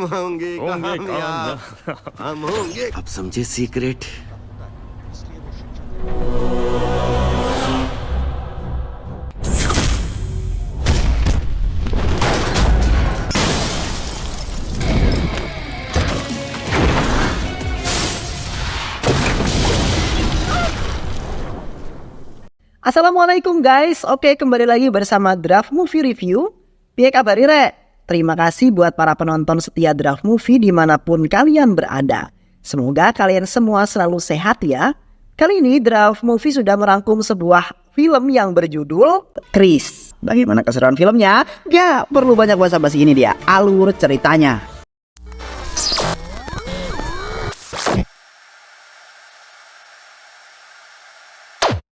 होंगे कामयाब हम होंगे अब समझे secret. Assalamualaikum guys, oke kembali lagi bersama Draft Movie Review. Piye kabar Rek? Terima kasih buat para penonton setia Draft Movie dimanapun kalian berada. Semoga kalian semua selalu sehat ya. Kali ini Draft Movie sudah merangkum sebuah film yang berjudul Chris. Bagaimana keseruan filmnya? Gak perlu banyak basa-basi, ini dia alur ceritanya.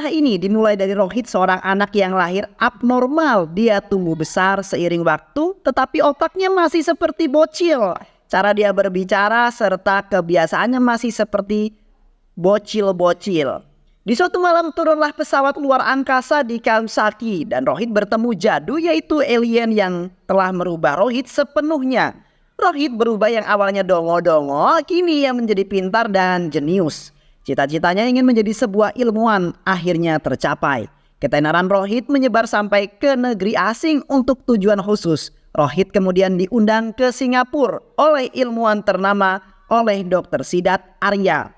Ini dimulai dari Rohit, seorang anak yang lahir abnormal. Dia tumbuh besar seiring waktu, tetapi otaknya masih seperti bocil. Cara dia berbicara serta kebiasaannya masih seperti bocil-bocil. Di suatu malam turunlah pesawat luar angkasa di Kamsaki dan Rohit bertemu Jadu, yaitu alien yang telah merubah Rohit sepenuhnya. Rohit berubah yang awalnya dongo-dongo, kini ia menjadi pintar dan jenius. Cita-citanya ingin menjadi sebuah ilmuwan akhirnya tercapai. Ketenaran Rohit menyebar sampai ke negeri asing untuk tujuan khusus. Rohit kemudian diundang ke Singapura oleh ilmuwan ternama, oleh Dr. Siddharth Arya.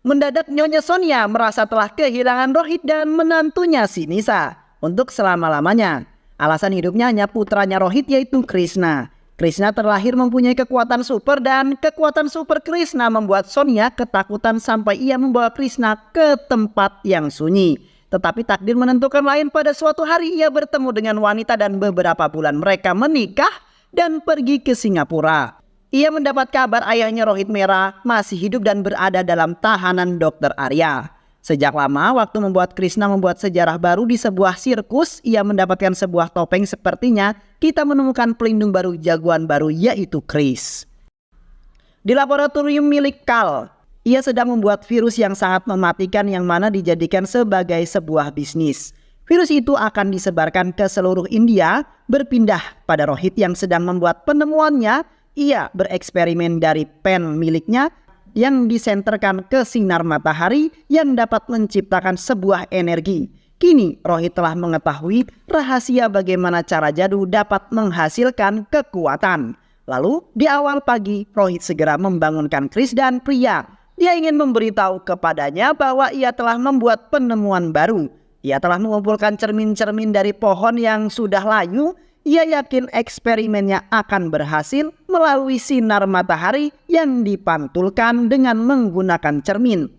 Mendadak Nyonya Sonia merasa telah kehilangan Rohit dan menantunya si Nisa untuk selama-lamanya. Alasan hidupnya hanya putranya Rohit, yaitu Krishna. Krishna terlahir mempunyai kekuatan super dan kekuatan super Krishna membuat Sonia ketakutan sampai ia membawa Krishna ke tempat yang sunyi. Tetapi takdir menentukan lain, pada suatu hari ia bertemu dengan wanita dan beberapa bulan mereka menikah dan pergi ke Singapura. Ia mendapat kabar ayahnya Rohit Merah masih hidup dan berada dalam tahanan Dr. Arya. Sejak lama waktu membuat Krishna membuat sejarah baru di sebuah sirkus. Ia mendapatkan sebuah topeng, sepertinya kita menemukan pelindung baru, jagoan baru, yaitu Chris. Di laboratorium milik Carl, ia sedang membuat virus yang sangat mematikan yang mana dijadikan sebagai sebuah bisnis. Virus itu akan disebarkan ke seluruh India. Berpindah pada Rohit yang sedang membuat penemuannya. Ia bereksperimen dari pen miliknya yang disenterkan ke sinar matahari yang dapat menciptakan sebuah energi. Kini Rohit telah mengetahui rahasia bagaimana cara Jadu dapat menghasilkan kekuatan. Lalu di awal pagi Rohit segera membangunkan Chris dan Priya. Dia ingin memberitahu kepadanya bahwa ia telah membuat penemuan baru. Ia telah mengumpulkan cermin-cermin dari pohon yang sudah layu. Ia yakin eksperimennya akan berhasil melalui sinar matahari yang dipantulkan dengan menggunakan cermin,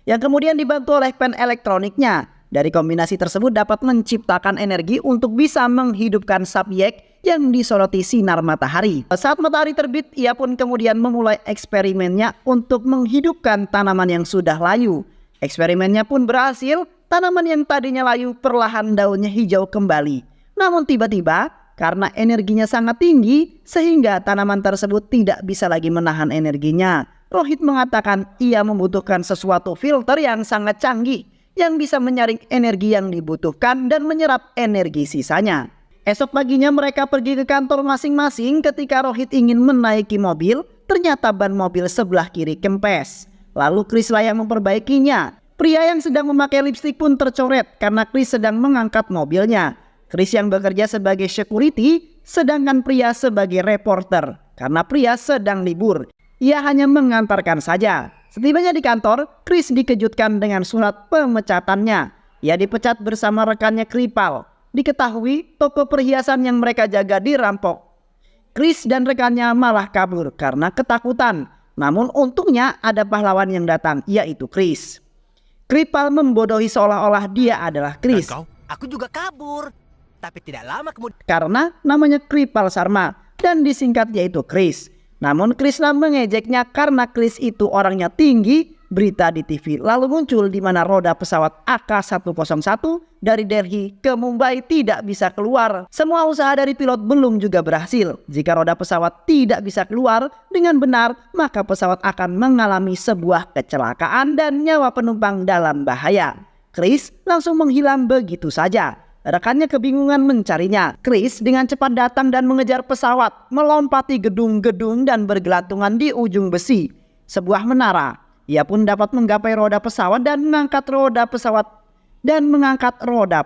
yang kemudian dibantu oleh pen elektroniknya. Dari kombinasi tersebut dapat menciptakan energi untuk bisa menghidupkan subjek yang disoroti sinar matahari. Saat matahari terbit, ia pun kemudian memulai eksperimennya untuk menghidupkan tanaman yang sudah layu. Eksperimennya pun berhasil, tanaman yang tadinya layu perlahan daunnya hijau kembali. Namun tiba-tiba karena energinya sangat tinggi sehingga tanaman tersebut tidak bisa lagi menahan energinya. Rohit mengatakan ia membutuhkan sesuatu filter yang sangat canggih yang bisa menyaring energi yang dibutuhkan dan menyerap energi sisanya. Esok paginya mereka pergi ke kantor masing-masing. Ketika Rohit ingin menaiki mobil, ternyata ban mobil sebelah kiri kempes. Lalu Chris lah yang memperbaikinya. Pria yang sedang memakai lipstik pun tercoret karena Chris sedang mengangkat mobilnya. Chris yang bekerja sebagai security, sedangkan Priya sebagai reporter. Karena Priya sedang libur, ia hanya mengantarkan saja. Setibanya di kantor, Chris dikejutkan dengan surat pemecatannya. Ia dipecat bersama rekannya Kripal. Diketahui toko perhiasan yang mereka jaga dirampok. Chris dan rekannya malah kabur karena ketakutan. Namun untungnya ada pahlawan yang datang, yaitu Chris. Kripal membodohi seolah-olah dia adalah Chris. Dan kau? Aku juga kabur. Tapi tidak lama kemudian Karena namanya Kripal Sharma dan disingkat yaitu Chris. Namun Krishna mengejeknya karena Chris itu orangnya tinggi. Berita di TV lalu muncul di mana roda pesawat AK-101 dari Delhi ke Mumbai tidak bisa keluar. Semua usaha dari pilot belum juga berhasil. Jika roda pesawat tidak bisa keluar dengan benar, maka pesawat akan mengalami sebuah kecelakaan dan nyawa penumpang dalam bahaya. Chris langsung menghilang begitu saja. Rekannya kebingungan mencarinya. Chris dengan cepat datang dan mengejar pesawat, melompati gedung-gedung dan bergelantungan di ujung besi sebuah menara. Ia pun dapat menggapai roda pesawat dan mengangkat roda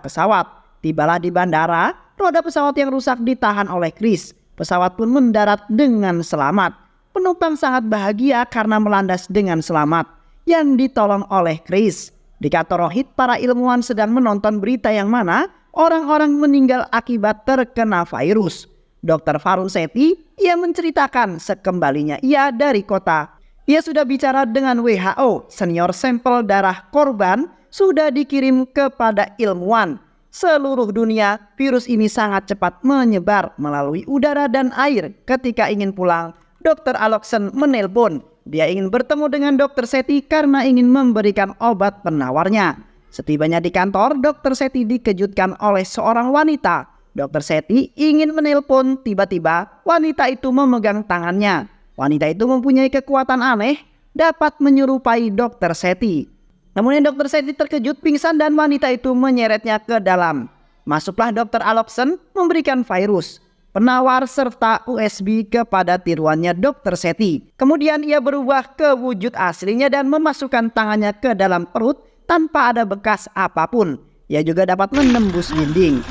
pesawat. Tibalah di bandara, roda pesawat yang rusak ditahan oleh Chris. Pesawat pun mendarat dengan selamat. Penumpang sangat bahagia karena melandas dengan selamat, yang ditolong oleh Chris. Di kantor Rohit, para ilmuwan sedang menonton berita yang mana orang-orang meninggal akibat terkena virus. Dr. Varun Sethi, ia menceritakan sekembalinya ia dari kota. Ia sudah bicara dengan WHO, senior sampel darah korban sudah dikirim kepada ilmuwan. Seluruh dunia, virus ini sangat cepat menyebar melalui udara dan air. Ketika ingin pulang, Dr. Aloksen menelpon. Dia ingin bertemu dengan Dr. Sethi karena ingin memberikan obat penawarnya. Setibanya di kantor, Dr. Sethi dikejutkan oleh seorang wanita. Dr. Sethi ingin menelpon, tiba-tiba wanita itu memegang tangannya. Wanita itu mempunyai kekuatan aneh, dapat menyerupai Dr. Sethi. Namun Dr. Sethi terkejut, pingsan dan wanita itu menyeretnya ke dalam. Masuklah Dr. Aloksen memberikan virus, penawar serta USB kepada tiruannya Dr. Sethi. Kemudian ia berubah ke wujud aslinya dan memasukkan tangannya ke dalam perut tanpa ada bekas apapun. Ia juga dapat menembus dinding.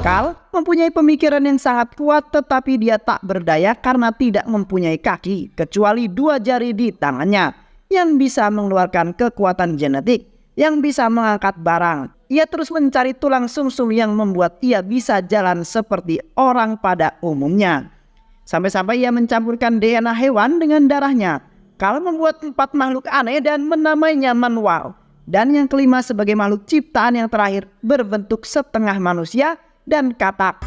Carl mempunyai pemikiran yang sangat kuat, tetapi dia tak berdaya karena tidak mempunyai kaki kecuali 2 jari di tangannya yang bisa mengeluarkan kekuatan genetik, yang bisa mengangkat barang. Ia terus mencari tulang sumsum yang membuat ia bisa jalan seperti orang pada umumnya. Sampai-sampai ia mencampurkan DNA hewan dengan darahnya. Carl membuat 4 makhluk aneh dan menamainya manual. Dan yang kelima sebagai makhluk ciptaan yang terakhir berbentuk setengah manusia dan katak.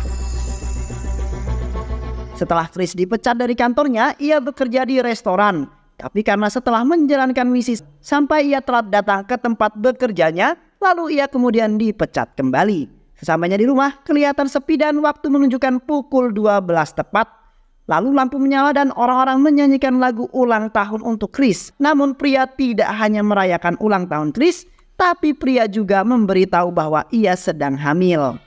Setelah Chris dipecat dari kantornya, ia bekerja di restoran. Tapi karena setelah menjalankan misi sampai ia telat datang ke tempat bekerjanya, lalu ia kemudian dipecat kembali. Sesampainya di rumah, kelihatan sepi dan waktu menunjukkan pukul 12 tepat. Lalu lampu menyala dan orang-orang menyanyikan lagu ulang tahun untuk Chris. Namun pria tidak hanya merayakan ulang tahun Chris, tapi pria juga memberitahu bahwa ia sedang hamil.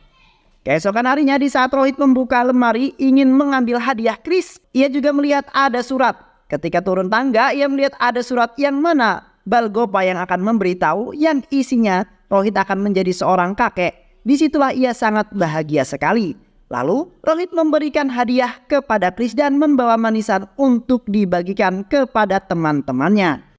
Keesokan harinya di saat Rohit membuka lemari ingin mengambil hadiah Chris, ia juga melihat ada surat. Ketika turun tangga, ia melihat ada surat yang mana Balgopa yang akan memberitahu yang isinya Rohit akan menjadi seorang kakek. Disitulah ia sangat bahagia sekali. Lalu Rohit memberikan hadiah kepada Chris dan membawa manisan untuk dibagikan kepada teman-temannya.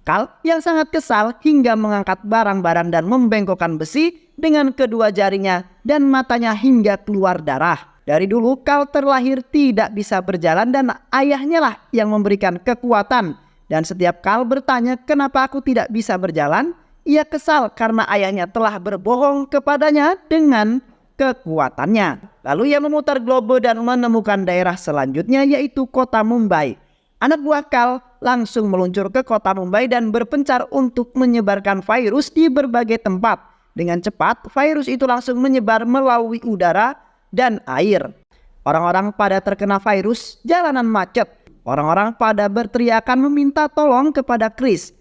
Carl yang sangat kesal hingga mengangkat barang-barang dan membengkokkan besi dengan kedua jarinya dan matanya hingga keluar darah. Dari dulu Carl terlahir tidak bisa berjalan dan ayahnya lah yang memberikan kekuatan. Dan setiap Carl bertanya kenapa aku tidak bisa berjalan, ia kesal karena ayahnya telah berbohong kepadanya dengan kekuatannya. Lalu ia memutar globe dan menemukan daerah selanjutnya yaitu kota Mumbai. Anak buah Carl langsung meluncur ke kota Mumbai dan berpencar untuk menyebarkan virus di berbagai tempat. Dengan cepat, virus itu langsung menyebar melalui udara dan air. Orang-orang pada terkena virus, jalanan macet. Orang-orang pada berteriakan meminta tolong kepada Chris.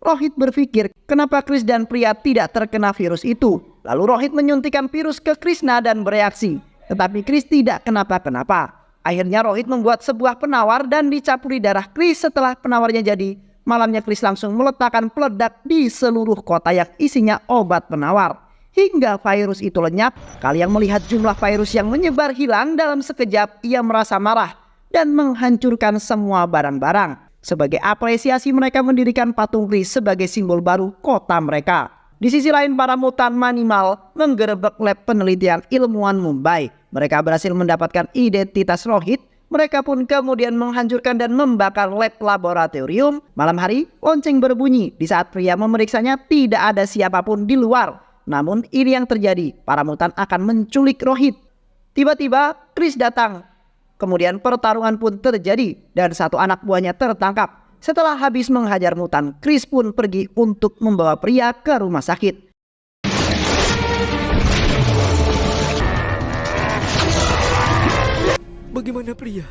Rohit berpikir kenapa Chris dan pria tidak terkena virus itu. Lalu Rohit menyuntikkan virus ke Krishna dan bereaksi. Tetapi Chris tidak kenapa-kenapa. Akhirnya Rohit membuat sebuah penawar dan dicampuri darah Chris. Setelah penawarnya jadi, malamnya Chris langsung meletakkan peledak di seluruh kota yang isinya obat penawar. Hingga virus itu lenyap. Kalian melihat jumlah virus yang menyebar hilang dalam sekejap, ia merasa marah dan menghancurkan semua barang-barang. Sebagai apresiasi mereka mendirikan patung Chris sebagai simbol baru kota mereka. Di sisi lain para mutan manimal menggerebek lab penelitian ilmuwan Mumbai. Mereka berhasil mendapatkan identitas Rohit. Mereka pun kemudian menghancurkan dan membakar lab laboratorium. Malam hari lonceng berbunyi. Di saat pria memeriksanya tidak ada siapapun di luar. Namun ini yang terjadi. Para mutan akan menculik Rohit. Tiba-tiba Chris datang. Kemudian pertarungan pun terjadi dan satu anak buahnya tertangkap. Setelah habis menghajar mutan, Chris pun pergi untuk membawa pria ke rumah sakit. Bagaimana pria?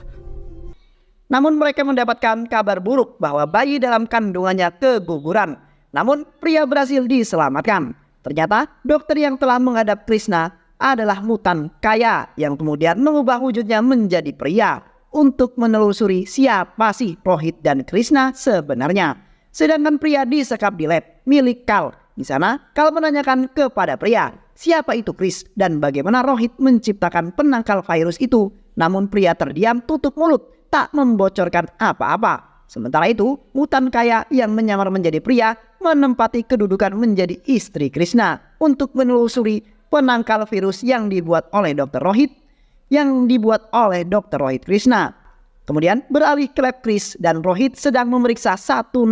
Namun mereka mendapatkan kabar buruk bahwa bayi dalam kandungannya keguguran. Namun pria berhasil diselamatkan. Ternyata dokter yang telah menghadap Krishna adalah mutan kaya yang kemudian mengubah wujudnya menjadi pria untuk menelusuri siapa sih Rohit dan Krishna sebenarnya. Sedangkan pria disekap di lab milik Kal. Di sana Kal menanyakan kepada pria siapa itu Chris dan bagaimana Rohit menciptakan penangkal virus itu. Namun pria terdiam tutup mulut, tak membocorkan apa-apa. Sementara itu, mutan kaya yang menyamar menjadi pria menempati kedudukan menjadi istri Krishna untuk menelusuri penangkal virus yang dibuat oleh Dr. Rohit Krishna. Kemudian beralih ke lab Chris dan Rohit sedang memeriksa satu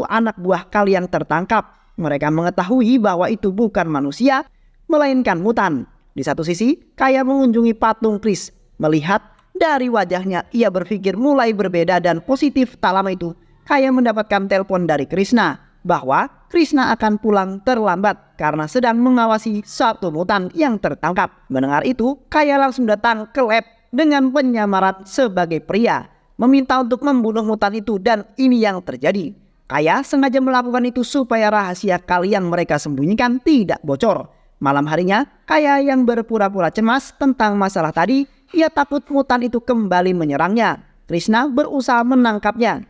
anak buah Kal yang tertangkap. Mereka mengetahui bahwa itu bukan manusia, melainkan mutan. Di satu sisi, Kaya mengunjungi patung Chris. Melihat dari wajahnya, ia berpikir mulai berbeda dan positif. Tak lama itu, Kaya mendapatkan telepon dari Krishna bahwa Krishna akan pulang terlambat karena sedang mengawasi satu mutan yang tertangkap. Mendengar itu, Kaya langsung datang ke lab dengan penyamaran sebagai pria, meminta untuk membunuh mutan itu, dan ini yang terjadi. Kaya sengaja melakukan itu supaya rahasia Kal yang mereka sembunyikan tidak bocor. Malam harinya, Kaya yang berpura-pura cemas tentang masalah tadi, ia takut mutan itu kembali menyerangnya. Krishna berusaha menangkapnya.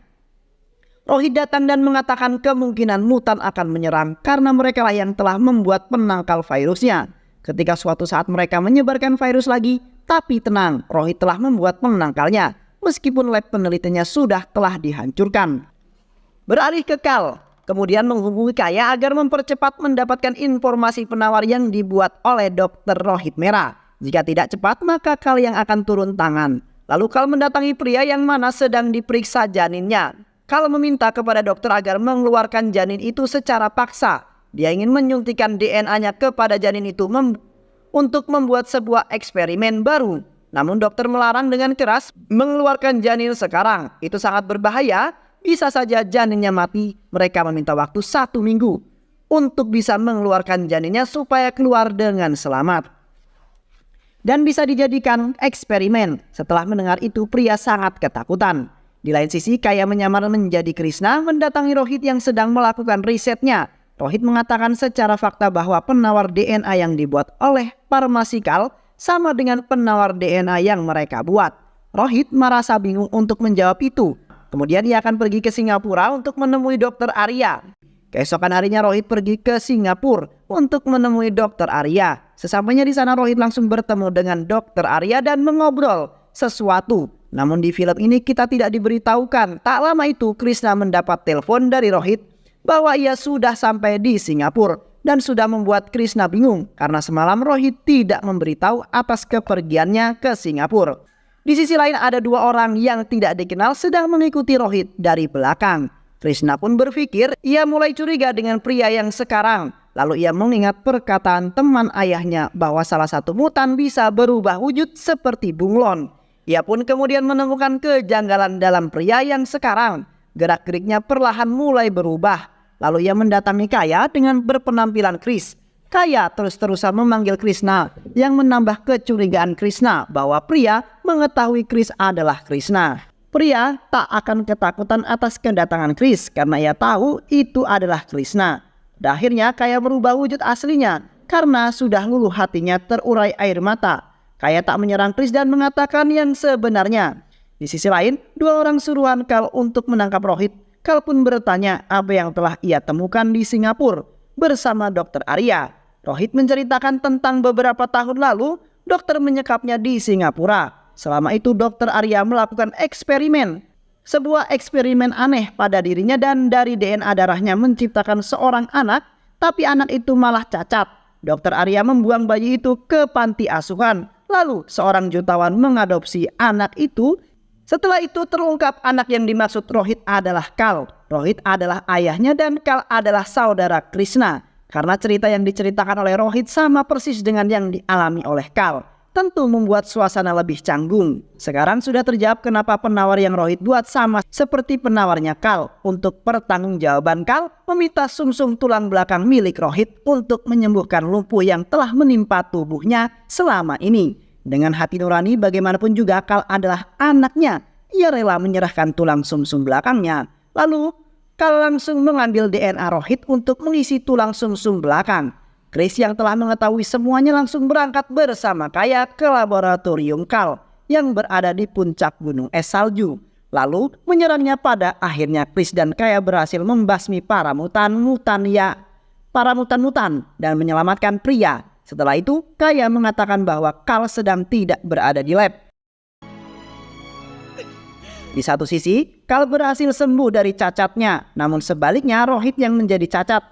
Rohit datang dan mengatakan kemungkinan mutan akan menyerang karena mereka lah yang telah membuat penangkal virusnya. Ketika suatu saat mereka menyebarkan virus lagi, tapi tenang, Rohit telah membuat penangkalnya meskipun lab penelitiannya sudah telah dihancurkan. Beralih ke Kal, kemudian menghubungi Kaya agar mempercepat mendapatkan informasi penawar yang dibuat oleh Dr. Rohit Merah. Jika tidak cepat, maka Kal yang akan turun tangan. Lalu Kal mendatangi pria yang mana sedang diperiksa janinnya. Kal meminta kepada dokter agar mengeluarkan janin itu secara paksa. Dia ingin menyuntikkan DNA-nya kepada janin itu untuk membuat sebuah eksperimen baru. Namun dokter melarang dengan keras mengeluarkan janin sekarang. Itu sangat berbahaya, bisa saja janinnya mati. Mereka meminta waktu 1 minggu untuk bisa mengeluarkan janinnya supaya keluar dengan selamat dan bisa dijadikan eksperimen. Setelah mendengar itu, pria sangat ketakutan. Di lain sisi, Kaya menyamar menjadi Krishna mendatangi Rohit yang sedang melakukan risetnya. Rohit mengatakan secara fakta bahwa penawar DNA yang dibuat oleh farmasi Kal sama dengan penawar DNA yang mereka buat. Rohit merasa bingung untuk menjawab itu. Kemudian ia akan pergi ke Singapura untuk menemui Dr. Arya. Keesokan harinya Rohit pergi ke Singapura untuk menemui Dr. Arya. Sesampainya di sana, Rohit langsung bertemu dengan Dr. Arya dan mengobrol sesuatu. Namun di film ini kita tidak diberitahukan. Tak lama itu Krishna mendapat telepon dari Rohit bahwa ia sudah sampai di Singapura dan sudah membuat Krishna bingung karena semalam Rohit tidak memberitahu atas kepergiannya ke Singapura. Di sisi lain ada 2 orang yang tidak dikenal sedang mengikuti Rohit dari belakang. Krishna pun berpikir ia mulai curiga dengan pria yang sekarang. Lalu ia mengingat perkataan teman ayahnya bahwa salah satu mutan bisa berubah wujud seperti bunglon. Ia pun kemudian menemukan kejanggalan dalam pria yang sekarang. Gerak-geriknya perlahan mulai berubah. Lalu ia mendatangi Kaya dengan berpenampilan Chris. Kaya terus-terusan memanggil Krishna yang menambah kecurigaan Krishna bahwa pria mengetahui Chris adalah Krishna. Pria tak akan ketakutan atas kedatangan Chris karena ia tahu itu adalah Krishna. Dan akhirnya Kaya berubah wujud aslinya karena sudah luluh hatinya terurai air mata. Kaya tak menyerang Chris dan mengatakan yang sebenarnya. Di sisi lain, 2 orang suruhan Kal untuk menangkap Rohit. Kal pun bertanya apa yang telah ia temukan di Singapura bersama Dr. Arya. Rohit menceritakan tentang beberapa tahun lalu dokter menyekapnya di Singapura. Selama itu Dr. Arya melakukan eksperimen. Sebuah eksperimen aneh pada dirinya dan dari DNA darahnya menciptakan seorang anak, tapi anak itu malah cacat. Dr. Arya membuang bayi itu ke panti asuhan. Lalu seorang jutawan mengadopsi anak itu. Setelah itu terungkap anak yang dimaksud Rohit adalah Kal. Rohit adalah ayahnya dan Kal adalah saudara Krishna. Karena cerita yang diceritakan oleh Rohit sama persis dengan yang dialami oleh Kal. Tentu membuat suasana lebih canggung. Sekarang sudah terjawab kenapa penawar yang Rohit buat sama seperti penawarnya Kal. Untuk pertanggungjawaban Kal meminta sumsum tulang belakang milik Rohit untuk menyembuhkan lumpuh yang telah menimpa tubuhnya selama ini. Dengan hati nurani bagaimanapun juga Kal adalah anaknya. Ia rela menyerahkan tulang sumsum belakangnya. Lalu Kal langsung mengambil DNA Rohit untuk mengisi tulang sumsum belakang. Chris yang telah mengetahui semuanya langsung berangkat bersama Kaya ke laboratorium Kal yang berada di puncak gunung es salju. Lalu menyerangnya. Pada akhirnya Chris dan Kaya berhasil membasmi para mutan-mutan dan menyelamatkan pria. Setelah itu Kaya mengatakan bahwa Kal sedang tidak berada di lab. Di satu sisi, Kal berhasil sembuh dari cacatnya, namun sebaliknya Rohit yang menjadi cacat.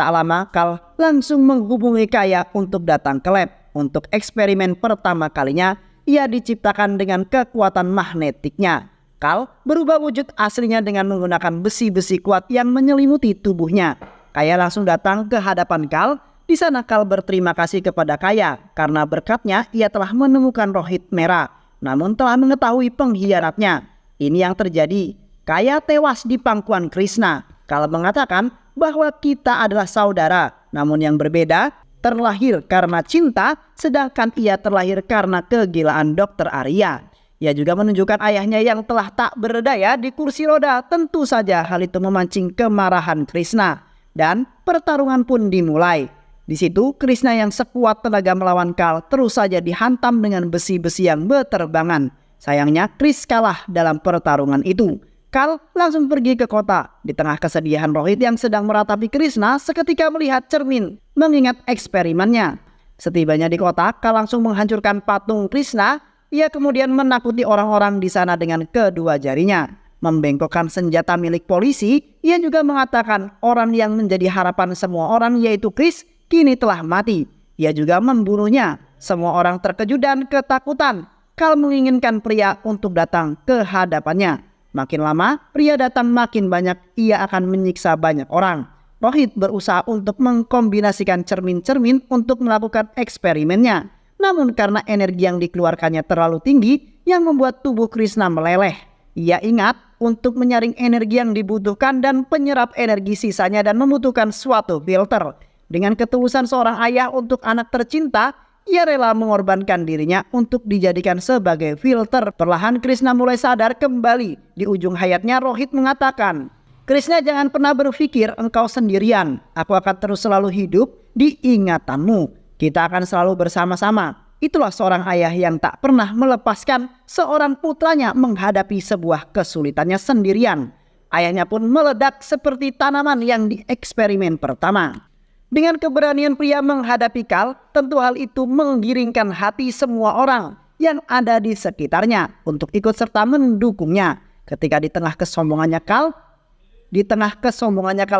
Tak lama, Kal langsung menghubungi Kaya untuk datang ke lab. Untuk eksperimen pertama kalinya, ia diciptakan dengan kekuatan magnetiknya. Kal berubah wujud aslinya dengan menggunakan besi-besi kuat yang menyelimuti tubuhnya. Kaya langsung datang ke hadapan Kal. Di sana Kal berterima kasih kepada Kaya karena berkatnya ia telah menemukan Rohit merah, namun telah mengetahui pengkhianatnya. Ini yang terjadi. Kaya tewas di pangkuan Krishna. Kal mengatakan bahwa kita adalah saudara, namun yang berbeda, terlahir karena cinta, sedangkan ia terlahir karena kegilaan Dr. Arya. Ia juga menunjukkan ayahnya yang telah tak berdaya di kursi roda. Tentu saja hal itu memancing kemarahan Krishna. Dan pertarungan pun dimulai. Di situ Krishna yang sekuat tenaga melawan Kal terus saja dihantam dengan besi-besi yang berterbangan. Sayangnya Chris kalah dalam pertarungan itu. Kal langsung pergi ke kota. Di tengah kesedihan Rohit yang sedang meratapi Krishna seketika melihat cermin mengingat eksperimennya. Setibanya di kota, Kal langsung menghancurkan patung Krishna. Ia kemudian menakuti orang-orang di sana dengan kedua jarinya. Membengkokkan senjata milik polisi, ia juga mengatakan orang yang menjadi harapan semua orang yaitu Chris kini telah mati. Ia juga membunuhnya. Semua orang terkejut dan ketakutan. Kal menginginkan pria untuk datang ke hadapannya. Makin lama pria datang makin banyak, ia akan menyiksa banyak orang. Rohit berusaha untuk mengkombinasikan cermin-cermin untuk melakukan eksperimennya. Namun karena energi yang dikeluarkannya terlalu tinggi yang membuat tubuh Krishna meleleh. Ia ingat untuk menyaring energi yang dibutuhkan dan penyerap energi sisanya dan membutuhkan suatu filter. Dengan ketulusan seorang ayah untuk anak tercinta, ia rela mengorbankan dirinya untuk dijadikan sebagai filter. Perlahan Krishna mulai sadar kembali. Di ujung hayatnya Rohit mengatakan, Krishna, jangan pernah berpikir engkau sendirian. Aku akan terus selalu hidup di ingatanmu. Kita akan selalu bersama-sama. Itulah seorang ayah yang tak pernah melepaskan seorang putranya menghadapi sebuah kesulitannya sendirian. Ayahnya pun meledak seperti tanaman yang di eksperimen pertama. Dengan keberanian pria menghadapi Kal, tentu hal itu menggiringkan hati semua orang yang ada di sekitarnya untuk ikut serta mendukungnya. Ketika di tengah kesombongannya Kal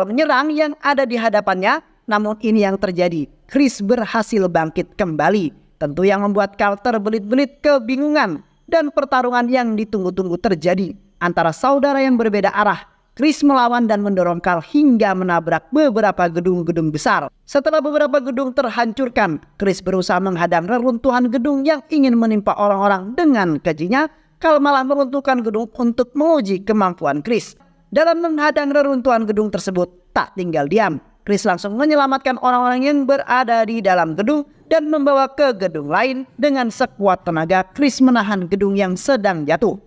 menyerang yang ada di hadapannya, namun ini yang terjadi. Chris berhasil bangkit kembali. Tentu yang membuat Kal terbelit-belit kebingungan dan pertarungan yang ditunggu-tunggu terjadi antara saudara yang berbeda arah. Chris melawan dan mendorong Kal hingga menabrak beberapa gedung-gedung besar. Setelah beberapa gedung terhancurkan, Chris berusaha menghadang reruntuhan gedung yang ingin menimpa orang-orang. Dengan kejinya, Kal malah meruntuhkan gedung untuk menguji kemampuan Chris. Dalam menghadang reruntuhan gedung tersebut, tak tinggal diam. Chris langsung menyelamatkan orang-orang yang berada di dalam gedung dan membawa ke gedung lain. Dengan sekuat tenaga, Chris menahan gedung yang sedang jatuh.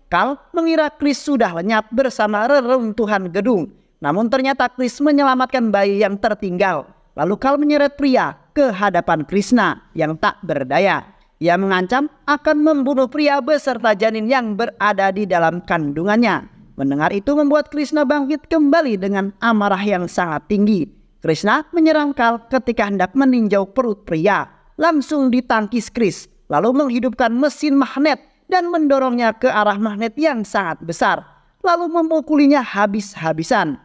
Kal mengira Chris sudah lenyap bersama reruntuhan gedung. Namun ternyata Chris menyelamatkan bayi yang tertinggal. Lalu Kal menyeret pria ke hadapan Krishna yang tak berdaya. Ia mengancam akan membunuh pria beserta janin yang berada di dalam kandungannya. Mendengar itu membuat Krishna bangkit kembali dengan amarah yang sangat tinggi. Krishna menyerang Kal ketika hendak meninjau perut pria. Langsung ditangkis Chris, lalu menghidupkan mesin magnet dan mendorongnya ke arah magnet yang sangat besar, lalu memukulinya habis-habisan.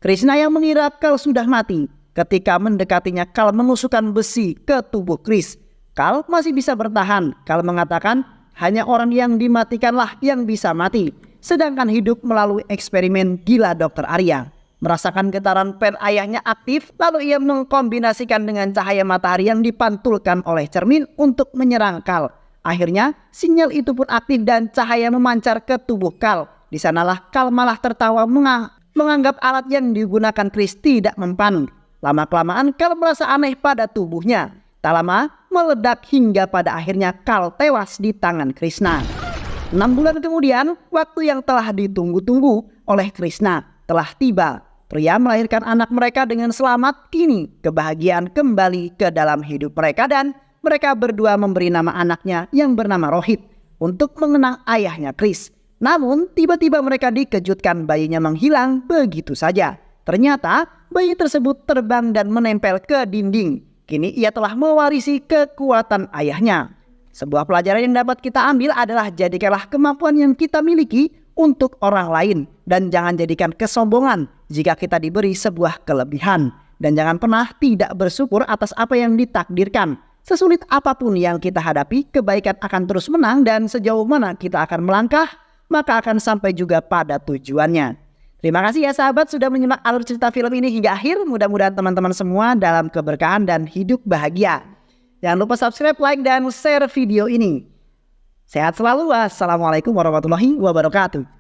Krishna yang mengira Kal sudah mati. Ketika mendekatinya, Kal menusukkan besi ke tubuh Chris. Kal masih bisa bertahan. Kal mengatakan hanya orang yang dimatikanlah yang bisa mati, sedangkan hidup melalui eksperimen gila Dr. Arya. Merasakan getaran pen ayahnya aktif, lalu ia mengkombinasikan dengan cahaya matahari yang dipantulkan oleh cermin untuk menyerang Kal. Akhirnya sinyal itu pun aktif dan cahaya memancar ke tubuh Kal. Di sanalah Kal malah tertawa menganggap alat yang digunakan Chris tidak mempan. Lama-kelamaan Kal merasa aneh pada tubuhnya. Tak lama meledak hingga pada akhirnya Kal tewas di tangan Krishna. 6 bulan kemudian, waktu yang telah ditunggu-tunggu oleh Krishna. telah tiba. Pria melahirkan anak mereka dengan selamat. Kini kebahagiaan kembali ke dalam hidup mereka dan mereka berdua memberi nama anaknya yang bernama Rohit untuk mengenang ayahnya Chris. Namun tiba-tiba mereka dikejutkan bayinya menghilang begitu saja. Ternyata bayi tersebut terbang dan menempel ke dinding. Kini ia telah mewarisi kekuatan ayahnya. Sebuah pelajaran yang dapat kita ambil adalah jadikanlah kemampuan yang kita miliki untuk orang lain. Dan jangan jadikan kesombongan jika kita diberi sebuah kelebihan. Dan jangan pernah tidak bersyukur atas apa yang ditakdirkan. Sesulit apapun yang kita hadapi, kebaikan akan terus menang dan sejauh mana kita akan melangkah, maka akan sampai juga pada tujuannya. Terima kasih ya sahabat sudah menyimak alur cerita film ini hingga akhir. Mudah-mudahan teman-teman semua dalam keberkahan dan hidup bahagia. Jangan lupa subscribe, like, dan share video ini. Sehat selalu. Wassalamualaikum warahmatullahi wabarakatuh.